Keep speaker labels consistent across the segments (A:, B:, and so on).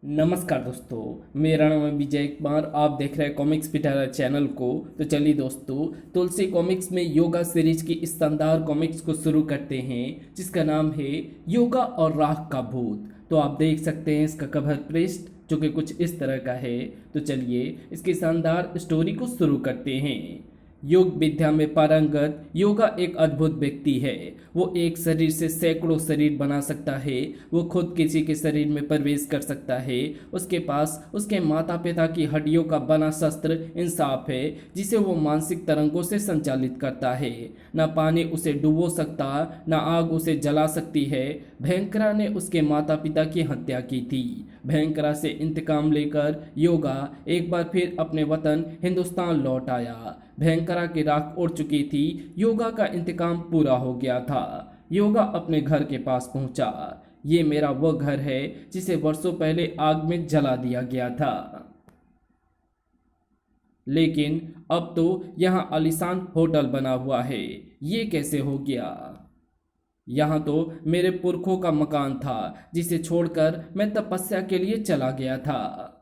A: नमस्कार दोस्तों, मेरा नाम है विजय कुमार। आप देख रहे हैं कॉमिक्स पिटारा चैनल को। तो चलिए दोस्तों, तुलसी कॉमिक्स में योगा सीरीज की इस शानदार कॉमिक्स को शुरू करते हैं, जिसका नाम है योगा और राख का भूत। तो आप देख सकते हैं इसका कवर पृष्ठ जो कि कुछ इस तरह का है। तो चलिए इसकी शानदार स्टोरी को शुरू करते हैं। योग विद्या में पारंगत योगा एक अद्भुत व्यक्ति है। वो एक शरीर से सैकड़ों शरीर बना सकता है। वो खुद किसी के शरीर में प्रवेश कर सकता है। उसके पास उसके माता पिता की हड्डियों का बना शस्त्र इंसाफ है, जिसे वो मानसिक तरंगों से संचालित करता है। न पानी उसे डुबो सकता, न आग उसे जला सकती है। भयंकरा ने उसके माता पिता की हत्या की थी। भयंकरा से इंतकाम लेकर योगा एक बार फिर अपने वतन हिंदुस्तान लौट आया। भयंकरा की राख उड़ चुकी थी। योगा का इंतकाम पूरा हो गया था। योगा अपने घर के पास पहुंचा। ये मेरा वो घर है जिसे वर्षों पहले आग में जला दिया गया था, लेकिन अब तो यहाँ आलीशान होटल बना हुआ है। ये कैसे हो गया? यहाँ तो मेरे पुरखों का मकान था, जिसे छोड़कर मैं तपस्या के लिए चला गया था।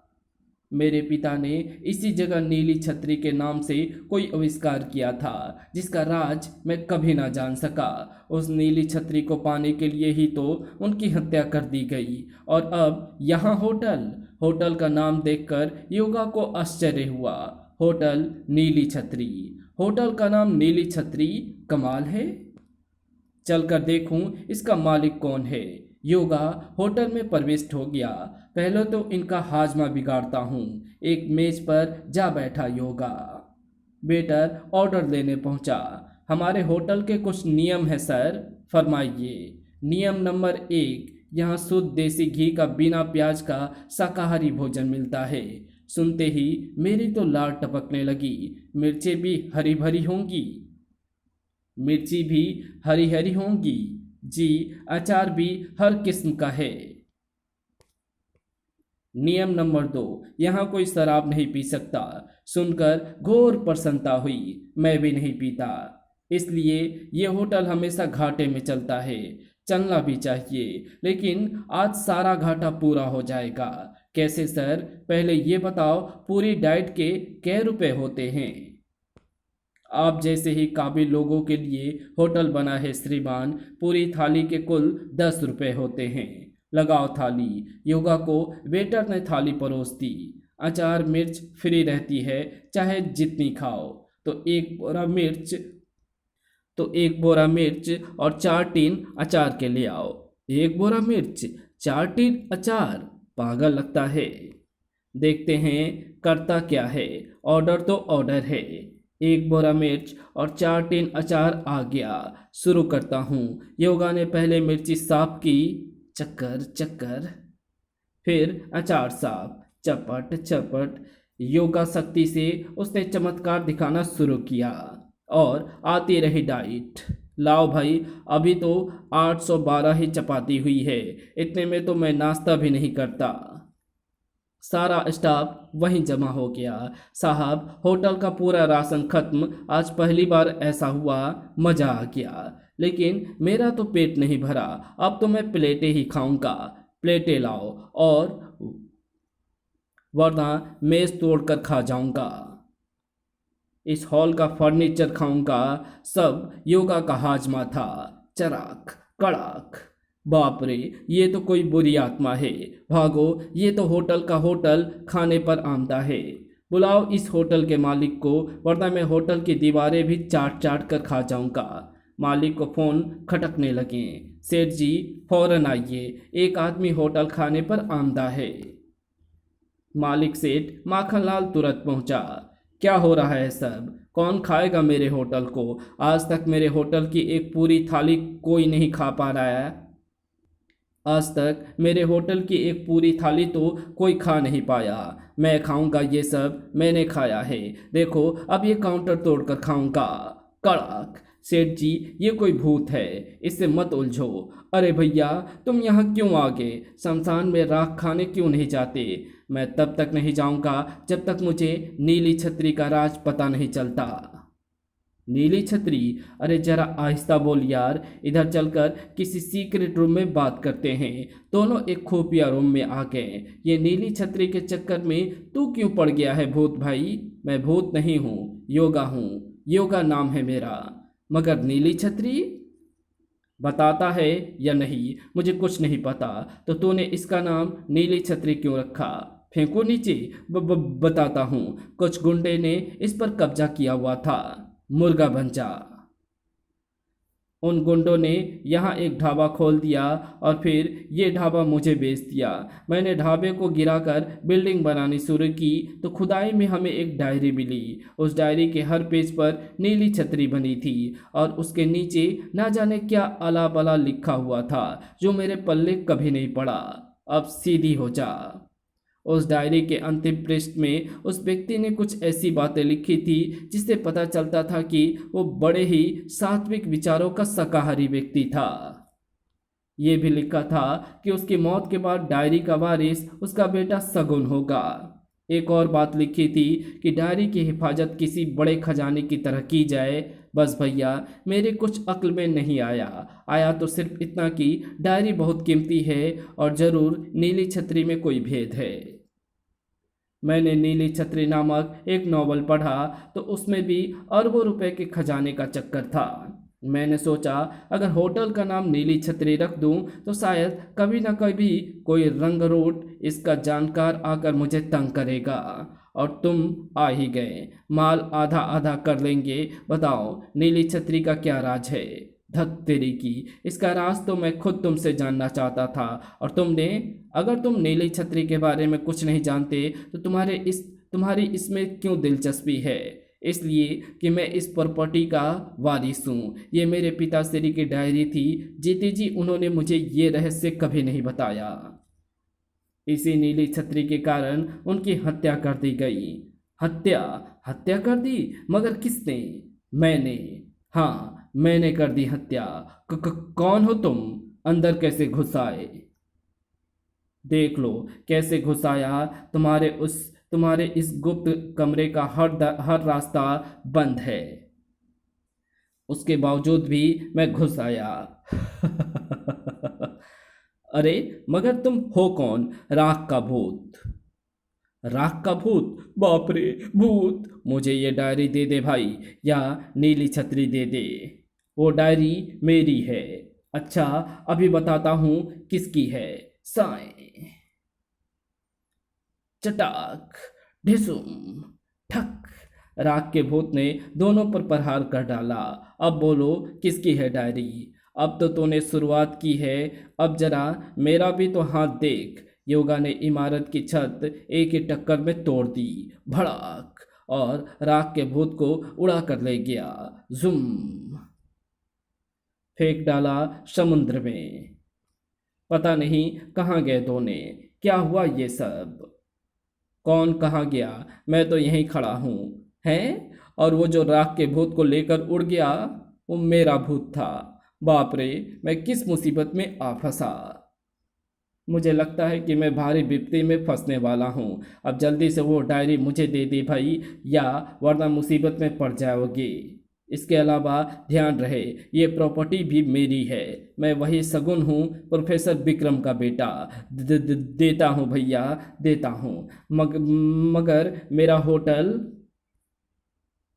A: मेरे पिता ने इसी जगह नीली छतरी के नाम से कोई आविष्कार किया था, जिसका राज मैं कभी ना जान सका। उस नीली छतरी को पाने के लिए ही तो उनकी हत्या कर दी गई। और अब यहाँ होटल। होटल का नाम देखकर योगा को आश्चर्य हुआ। होटल नीली छतरी। होटल का नाम नीली छतरी, कमाल है। चलकर देखूं इसका मालिक कौन है। योगा होटल में प्रविष्ट हो गया। पहले तो इनका हाजमा बिगाड़ता हूँ। एक मेज पर जा बैठा योगा। वेटर ऑर्डर लेने पहुंचा। हमारे होटल के कुछ नियम है सर, फरमाइए। नियम नंबर 1, यहाँ शुद्ध देसी घी का बिना प्याज का शाकाहारी भोजन मिलता है। सुनते ही मेरी तो लार टपकने लगी। मिर्चें भी हरी भरी होंगी? मिर्ची भी हरी हरी होंगी जी। अचार भी हर किस्म का है। नियम नंबर 2, यहाँ कोई शराब नहीं पी सकता। सुनकर घोर प्रसन्नता हुई। मैं भी नहीं पीता, इसलिए ये होटल हमेशा घाटे में चलता है। चलना भी चाहिए, लेकिन आज सारा घाटा पूरा हो जाएगा। कैसे सर? पहले ये बताओ, पूरी डाइट के क्या रुपए होते हैं? आप जैसे ही काबिल लोगों के लिए होटल बना है श्रीमान। पूरी थाली के कुल 10 रुपए होते हैं। लगाओ थाली। योगा को वेटर ने थाली परोस दी। अचार मिर्च फ्री रहती है, चाहे जितनी खाओ। तो एक बोरा मिर्च तो एक बोरा मिर्च और 4 टीन अचार के ले आओ। 1 बोरा मिर्च, 4 टीन अचार, पागल लगता है। देखते हैं करता क्या है। ऑर्डर तो ऑर्डर है। 1 बोरा मिर्च और 4 टीन अचार आ गया। शुरू करता हूँ। योगा ने पहले मिर्ची साफ की, चक्कर चक्कर, फिर अचार साफ, चपट चपट। योगा शक्ति से उसने चमत्कार दिखाना शुरू किया और आती रही डाइट। लाओ भाई, अभी तो 812 ही चपाती हुई है। इतने में तो मैं नाश्ता भी नहीं करता। सारा स्टाफ वहीं जमा हो गया। साहब, होटल का पूरा राशन खत्म। आज पहली बार ऐसा हुआ, मजा आ गया। लेकिन मेरा तो पेट नहीं भरा। अब तो मैं प्लेटें ही खाऊंगा। प्लेटें लाओ, और वरना मेज तोड़कर खा जाऊंगा। इस हॉल का फर्नीचर खाऊंगा। सब योगा का हाजमा था। चराक कड़ाक। बाप रे, ये तो कोई बुरी आत्मा है। भागो, ये तो होटल का होटल खाने पर आमदा है। बुलाओ इस होटल के मालिक को, वरना मैं होटल की दीवारें भी चाट चाट कर खा जाऊंगा। मालिक को फोन खटकने लगे। सेठ जी, फौरन आइए, एक आदमी होटल खाने पर आमदा है। मालिक सेठ माखनलाल तुरंत पहुंचा। क्या हो रहा है सब? कौन खाएगा मेरे होटल को? आज तक मेरे होटल की एक पूरी थाली कोई नहीं खा पा रहा है। आज तक मेरे होटल की एक पूरी थाली तो कोई खा नहीं पाया। मैं खाऊंगा ये सब, मैंने खाया है। देखो, अब ये काउंटर तोड़कर खाऊंगा। कड़क। सेठ जी, ये कोई भूत है, इससे मत उलझो। अरे भैया, तुम यहाँ क्यों आ गए? शमशान में राख खाने क्यों नहीं जाते? मैं तब तक नहीं जाऊंगा जब तक मुझे नीली छतरी का राज पता नहीं चलता। नीली छतरी? अरे जरा आहिस्ता बोल यार, इधर चलकर किसी सीक्रेट रूम में बात करते हैं। दोनों एक खुफिया रूम में आ गए। ये नीली छतरी के चक्कर में तू क्यों पड़ गया है भूत भाई? मैं भूत नहीं हूँ, योगा हूँ। योगा नाम है मेरा। मगर नीली छतरी? बताता है या नहीं? मुझे कुछ नहीं पता। तो तूने इसका नाम नीली छतरी क्यों रखा? फेंको नीचे। बताता हूँ। कुछ गुंडे ने इस पर कब्जा किया हुआ था। मुर्गा बन जा। उन गुंडों ने यहाँ एक ढाबा खोल दिया और फिर ये ढाबा मुझे बेच दिया। मैंने ढाबे को गिराकर बिल्डिंग बनानी शुरू की तो खुदाई में हमें एक डायरी मिली। उस डायरी के हर पेज पर नीली छतरी बनी थी और उसके नीचे ना जाने क्या अला बला लिखा हुआ था जो मेरे पल्ले कभी नहीं पड़ा। अब सीधी हो जा। उस डायरी के अंतिम पृष्ठ में उस व्यक्ति ने कुछ ऐसी बातें लिखी थी जिससे पता चलता था कि वो बड़े ही सात्विक विचारों का शाकाहारी व्यक्ति था। ये भी लिखा था कि उसकी मौत के बाद डायरी का वारिस उसका बेटा सगुन होगा। एक और बात लिखी थी कि डायरी की हिफाजत किसी बड़े खजाने की तरह की जाए। बस भैया, मेरे कुछ अक्ल में नहीं आया तो सिर्फ इतना कि डायरी बहुत कीमती है और ज़रूर नीली छतरी में कोई भेद है। मैंने नीली छतरी नामक एक नॉवल पढ़ा तो उसमें भी अरबों रुपए के खजाने का चक्कर था। मैंने सोचा अगर होटल का नाम नीली छतरी रख दूं तो शायद कभी ना कभी कोई रंगरूट इसका जानकार आकर मुझे तंग करेगा। और तुम आ ही गए। माल आधा आधा कर लेंगे। बताओ नीली छतरी का क्या राज है? धत तेरी की, इसका राज तो मैं खुद तुमसे जानना चाहता था और तुमने। अगर तुम नीली छतरी के बारे में कुछ नहीं जानते तो तुम्हारी इसमें क्यों दिलचस्पी है? इसलिए कि मैं इस प्रॉपर्टी का वारिस हूँ। ये मेरे पिताश्री की डायरी थी। जीती जी उन्होंने मुझे ये रहस्य कभी नहीं बताया। इसी नीली छतरी के कारण उनकी हत्या कर दी गई। हत्या? हत्या कर दी? मगर किसने? मैंने। हाँ, मैंने कर दी हत्या। कौन हो तुम? अंदर कैसे घुस आए? देख लो कैसे घुस आया। तुम्हारे इस गुप्त कमरे का हर रास्ता बंद है। उसके बावजूद भी मैं घुस आया। अरे मगर तुम हो कौन? राख का भूत। राख का भूत? बाप रे, भूत! मुझे ये डायरी दे दे भाई, या नीली छतरी दे दे। वो डायरी मेरी है। अच्छा, अभी बताता हूँ किसकी है। साएं। चटाक, ढिसुम, ठक। राख के भूत ने दोनों पर प्रहार कर डाला। अब बोलो किसकी है डायरी? अब तो तूने शुरुआत की है, अब जरा मेरा भी तो हाथ देख। योगा ने इमारत की छत एक ही टक्कर में तोड़ दी। भड़ाक! और राख के भूत को उड़ा कर ले गया। जुम! फेंक डाला समुद्र में। पता नहीं कहाँ गए दोनों। क्या हुआ ये सब? कौन कहाँ गया? मैं तो यहीं खड़ा हूँ। हैं? और वो जो राख के भूत को लेकर उड़ गया, वो मेरा भूत था। बाप रे, मैं किस मुसीबत में आ फंसा। मुझे लगता है कि मैं भारी विपत्ति में फंसने वाला हूँ। अब जल्दी से वो डायरी मुझे दे दे भाई, या वरना मुसीबत में पड़ जाओगे। इसके अलावा ध्यान रहे, ये प्रॉपर्टी भी मेरी है। मैं वही सगुन हूँ, प्रोफेसर विक्रम का बेटा। देता हूँ भैया, देता हूँ। मगर मेरा होटल,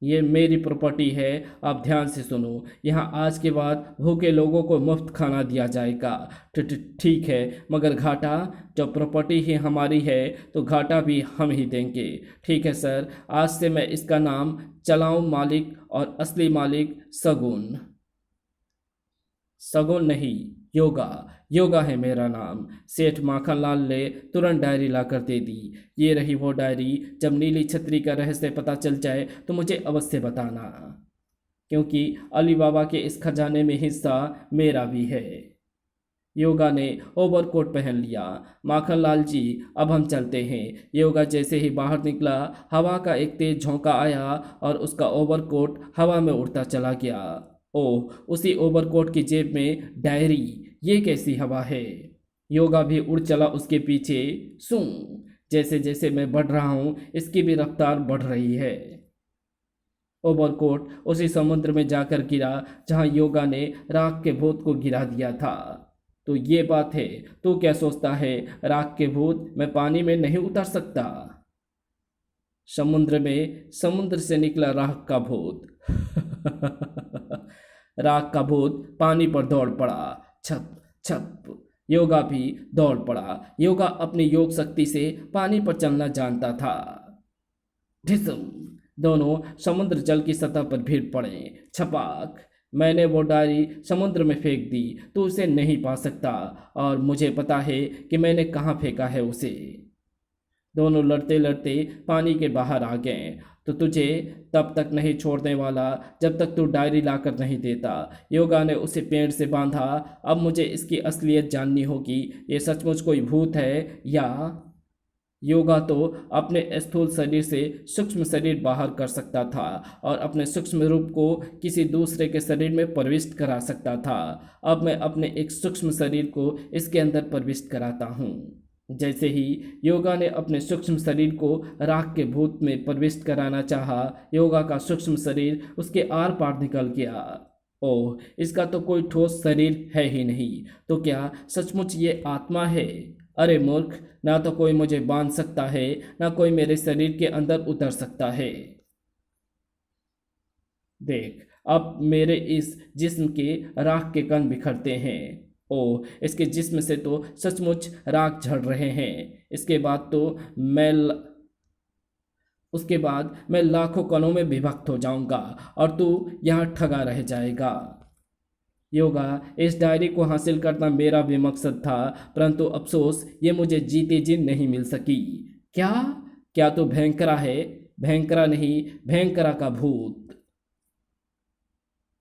A: ये मेरी प्रॉपर्टी है। आप ध्यान से सुनो। यहाँ आज के बाद भूखे लोगों को मुफ्त खाना दिया जाएगा। ठीक है, मगर घाटा? जब प्रॉपर्टी ही हमारी है तो घाटा भी हम ही देंगे। ठीक है सर, आज से मैं इसका नाम चलाऊं मालिक, और असली मालिक सगुन। सगुन नहीं, योगा। योगा है मेरा नाम। सेठ माखनलाल ने तुरंत डायरी लाकर दे दी। ये रही वो डायरी। जब नीली छतरी का रहस्य पता चल जाए तो मुझे अवश्य बताना, क्योंकि अली बाबा के इस खजाने में हिस्सा मेरा भी है। योगा ने ओवरकोट पहन लिया। माखनलाल जी, अब हम चलते हैं। योगा जैसे ही बाहर निकला, हवा का एक तेज झोंका आया और उसका ओवरकोट हवा में उड़ता चला गया। ओह, उसी ओवरकोट की जेब में डायरी। ये कैसी हवा है? योगा भी उड़ चला उसके पीछे। सूं! जैसे जैसे मैं बढ़ रहा हूँ, इसकी भी रफ्तार बढ़ रही है। ओवरकोट उसी समुद्र में जाकर गिरा जहां योगा ने राख के भूत को गिरा दिया था। तो ये बात है। तू क्या सोचता है, राख के भूत मैं पानी में नहीं उतर सकता? समुद्र से निकला राख का भूत। राख का भूत पानी पर दौड़ पड़ा। छप छप। योगा भी दौड़ पड़ा। योगा अपनी योग शक्ति से पानी पर चलना जानता था। ढिसम। दोनों समुद्र जल की सतह पर भीड़ पड़े। छपाक। मैंने वो डायरी समुद्र में फेंक दी। तू उसे नहीं पा सकता और मुझे पता है कि मैंने कहाँ फेंका है उसे। दोनों लड़ते लड़ते पानी के बाहर आ गए। तो तुझे तब तक नहीं छोड़ने वाला जब तक तू डायरी लाकर नहीं देता। योगा ने उसे पेड़ से बांधा। अब मुझे इसकी असलियत जाननी होगी। ये सचमुच कोई भूत है या? योगा तो अपने स्थूल शरीर से सूक्ष्म शरीर बाहर कर सकता था और अपने सूक्ष्म रूप को किसी दूसरे के शरीर में प्रविष्ट करा सकता था। अब मैं अपने एक सूक्ष्म शरीर को इसके अंदर प्रविष्ट कराता हूँ। जैसे ही योगा ने अपने सूक्ष्म शरीर को राख के भूत में प्रविष्ट कराना चाहा, योगा का सूक्ष्म शरीर उसके आर पार निकल गया। ओह, इसका तो कोई ठोस शरीर है ही नहीं। तो क्या सचमुच ये आत्मा है? अरे मूर्ख, ना तो कोई मुझे बांध सकता है, ना कोई मेरे शरीर के अंदर उतर सकता है। देख, अब मेरे इस जिस्म के राख के कण बिखरते हैं। ओह, इसके जिस्म से तो सचमुच राख झड़ रहे हैं। उसके बाद मैं लाखों कणों में विभक्त हो जाऊंगा और तू यहाँ ठगा रह जाएगा। योगा, इस डायरी को हासिल करना मेरा भी मकसद था, परंतु अफसोस ये मुझे जीते जी नहीं मिल सकी। क्या? क्या तू भयंकरा है? भयंकरा नहीं, भयंकरा का भूत।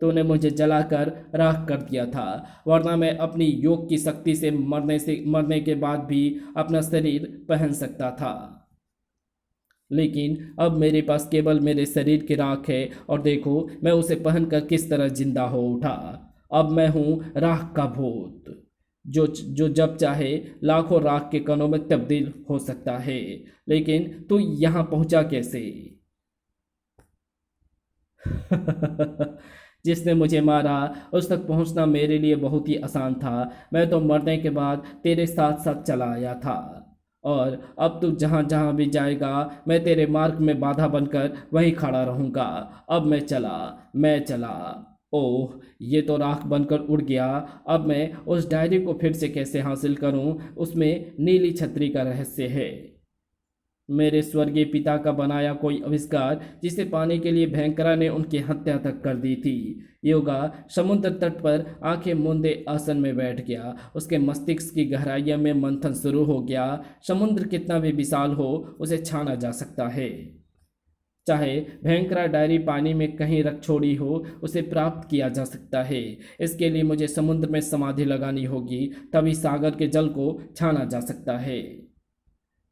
A: तूने मुझे जलाकर राख कर दिया था, वरना मैं अपनी योग की शक्ति से मरने के बाद भी अपना शरीर पहन सकता था। लेकिन अब मेरे पास केवल मेरे शरीर की राख है और देखो मैं उसे पहनकर किस तरह जिंदा हो उठा। अब मैं हूँ राख का भूत, जो जब चाहे लाखों राख के कणों में तब्दील हो सकता है। लेकिन तू यहाँ पहुँचा कैसे? जिसने मुझे मारा उस तक पहुंचना मेरे लिए बहुत ही आसान था। मैं तो मरने के बाद तेरे साथ साथ चला आया था और अब तू जहाँ जहाँ भी जाएगा मैं तेरे मार्ग में बाधा बनकर वहीं खड़ा रहूँगा। अब मैं चला। ओह, ये तो राख बनकर उड़ गया। अब मैं उस डायरी को फिर से कैसे हासिल करूं? उसमें नीली छतरी का रहस्य है। मेरे स्वर्गीय पिता का बनाया कोई आविष्कार जिसे पाने के लिए भयंकरा ने उनकी हत्या तक कर दी थी। योगा समुद्र तट पर आंखें मूंदे आसन में बैठ गया। उसके मस्तिष्क की गहराइयों में मंथन शुरू हो गया। समुद्र कितना भी विशाल हो उसे छाना जा सकता है। चाहे भयंकरा डायरी पानी में कहीं रख छोड़ी हो, उसे प्राप्त किया जा सकता है। इसके लिए मुझे समुद्र में समाधि लगानी होगी, तभी सागर के जल को छाना जा सकता है।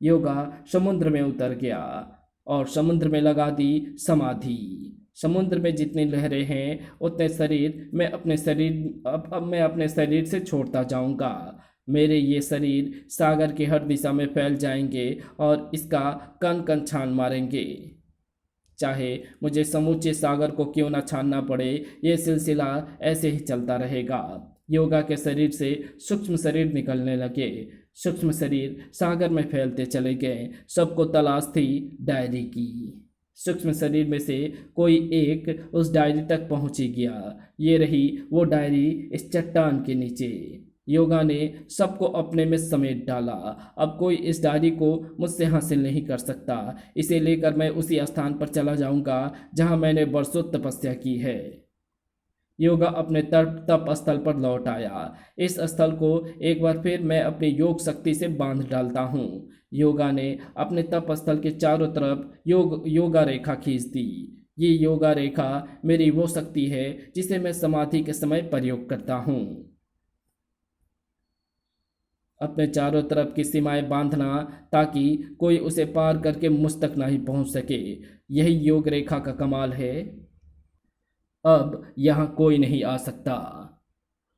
A: योगा समुद्र में उतर गया और समुद्र में लगा दी समाधि। समुद्र में जितनी लहरें हैं उतने शरीर मैं अपने शरीर से छोड़ता जाऊंगा। मेरे ये शरीर सागर की हर दिशा में फैल जाएंगे और इसका कण कण छान मारेंगे। चाहे मुझे समूचे सागर को क्यों ना छानना पड़े, ये सिलसिला ऐसे ही चलता रहेगा। योगा के शरीर से सूक्ष्म शरीर निकलने लगे। सूक्ष्म शरीर सागर में फैलते चले गए। सबको तलाश थी डायरी की। सूक्ष्म शरीर में से कोई एक उस डायरी तक पहुंची गया। ये रही वो डायरी इस चट्टान के नीचे। योगा ने सबको अपने में समेट डाला। अब कोई इस डायरी को मुझसे हासिल नहीं कर सकता। इसे लेकर मैं उसी स्थान पर चला जाऊंगा जहां मैंने बरसों तपस्या की है। योगा अपने तप स्थल पर लौट आया। इस स्थल को एक बार फिर मैं अपनी योग शक्ति से बांध डालता हूँ। योगा ने अपने तप स्थल के चारों तरफ योगा रेखा खींच दी। ये योगा रेखा मेरी वो शक्ति है जिसे मैं समाधि के समय प्रयोग करता हूँ। अपने चारों तरफ की सीमाएं बांधना ताकि कोई उसे पार करके मुझ तक नहीं पहुंच सके, यही योग रेखा का कमाल है। अब यहाँ कोई नहीं आ सकता।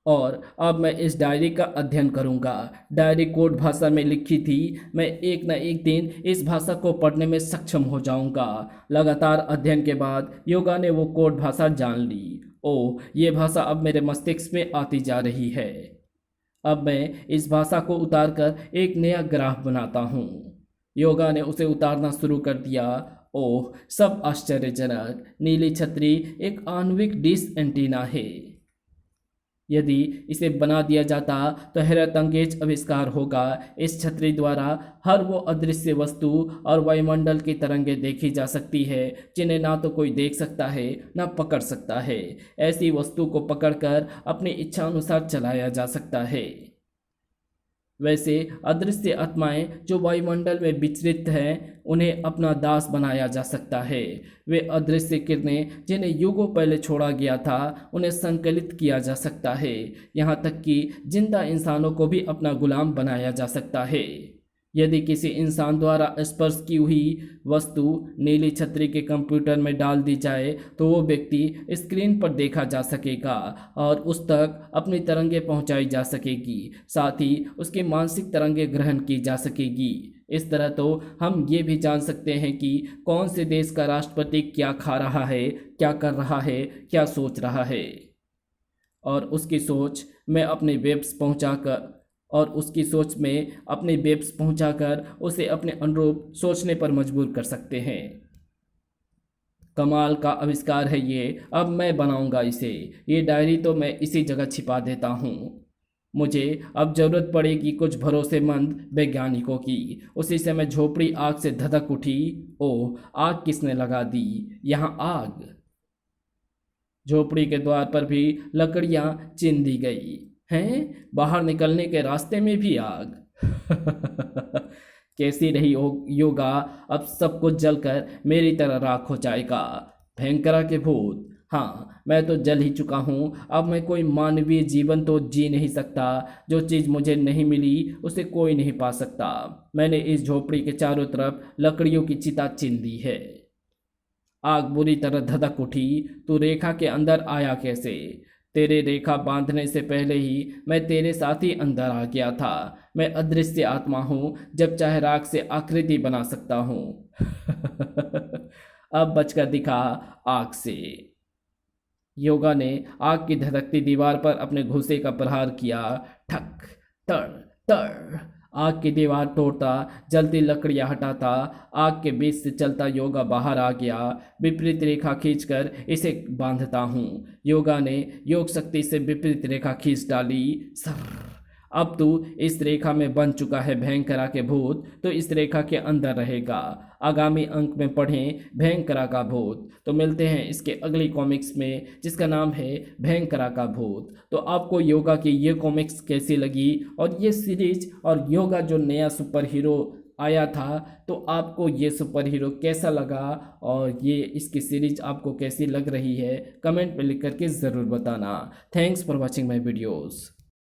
A: और अब मैं इस डायरी का अध्ययन करूंगा। डायरी कोड भाषा में लिखी थी। मैं एक न एक दिन इस भाषा को पढ़ने में सक्षम हो जाऊंगा। लगातार अध्ययन के बाद योगा ने वो कोड भाषा जान ली। ओह, ये भाषा अब मेरे मस्तिष्क में आती जा रही है। अब मैं इस भाषा को उतारकर एक नया ग्राफ बनाता हूँ। योगा ने उसे उतारना शुरू कर दिया। ओह, सब आश्चर्यजनक। नीली छतरी एक आणविक डिश एंटीना है। यदि इसे बना दिया जाता तो हैरतअंगेज आविष्कार होगा। इस छतरी द्वारा हर वो अदृश्य वस्तु और वायुमंडल की तरंगें देखी जा सकती है जिन्हें ना तो कोई देख सकता है ना पकड़ सकता है। ऐसी वस्तु को पकड़कर अपनी इच्छा अनुसार चलाया जा सकता है। वैसे अदृश्य आत्माएं जो वायुमंडल में विचरित हैं, उन्हें अपना दास बनाया जा सकता है। वे अदृश्य किरणें जिन्हें युगों पहले छोड़ा गया था, उन्हें संकलित किया जा सकता है। यहाँ तक कि जिंदा इंसानों को भी अपना गुलाम बनाया जा सकता है। यदि किसी इंसान द्वारा स्पर्श की हुई वस्तु नीली छतरी के कंप्यूटर में डाल दी जाए तो वो व्यक्ति स्क्रीन पर देखा जा सकेगा और उस तक अपनी तरंगें पहुंचाई जा सकेगी। साथ ही उसकी मानसिक तरंगें ग्रहण की जा सकेगी। इस तरह तो हम ये भी जान सकते हैं कि कौन से देश का राष्ट्रपति क्या खा रहा है, क्या कर रहा है, क्या सोच रहा है। और उसकी सोच में अपने वेब्स पहुंचाकर उसे अपने अनुरूप सोचने पर मजबूर कर सकते हैं। कमाल का आविष्कार है ये। अब मैं बनाऊंगा इसे। ये डायरी तो मैं इसी जगह छिपा देता हूँ। मुझे अब जरूरत पड़ेगी कुछ भरोसेमंद वैज्ञानिकों की। उसी समय झोपड़ी आग से धधक उठी। ओह, आग किसने लगा दी? यहाँ आग। झोपड़ी के द्वार पर भी लकड़ियां चिन दी गई हैं। बाहर निकलने के रास्ते में भी आग। कैसी रही योगा? अब सब कुछ जलकर मेरी तरह राख हो जाएगा। भयंकरा के भूत। हाँ, मैं तो जल ही चुका हूँ। अब मैं कोई मानवीय जीवन तो जी नहीं सकता। जो चीज़ मुझे नहीं मिली उसे कोई नहीं पा सकता। मैंने इस झोपड़ी के चारों तरफ लकड़ियों की चिता चिन दी है। आग बुरी तरह धधक उठी। तू रेखा के अंदर आया कैसे? तेरे रेखा बांधने से पहले ही मैं तेरे साथ ही अंदर आ गया था। मैं अदृश्य आत्मा हूँ, जब चाहे राख से आकृति बना सकता हूँ। अब बचकर दिखा आग से। योगा ने आग की धधकती दीवार पर अपने घूंसे का प्रहार किया। ठक तड़ तड़। आग की दीवार तोड़ता, जलती लकड़ियां हटाता, आग के बीच से चलता योगा बाहर आ गया। विपरीत रेखा खींचकर इसे बांधता हूँ। योगा ने योग शक्ति से विपरीत रेखा खींच डाली। सर। अब तू इस रेखा में बन चुका है भयंकरा के भूत, तो इस रेखा के अंदर रहेगा। आगामी अंक में पढ़ें भयंकरा का भूत। तो मिलते हैं इसके अगली कॉमिक्स में जिसका नाम है भयंकरा का भूत। तो आपको योगा की ये कॉमिक्स कैसी लगी और ये सीरीज और योगा जो नया सुपर हीरो आया था, तो आपको ये सुपर हीरो कैसा लगा और ये इसकी सीरीज आपको कैसी लग रही है, कमेंट में लिख करके ज़रूर बताना। Thanks for watching my videos.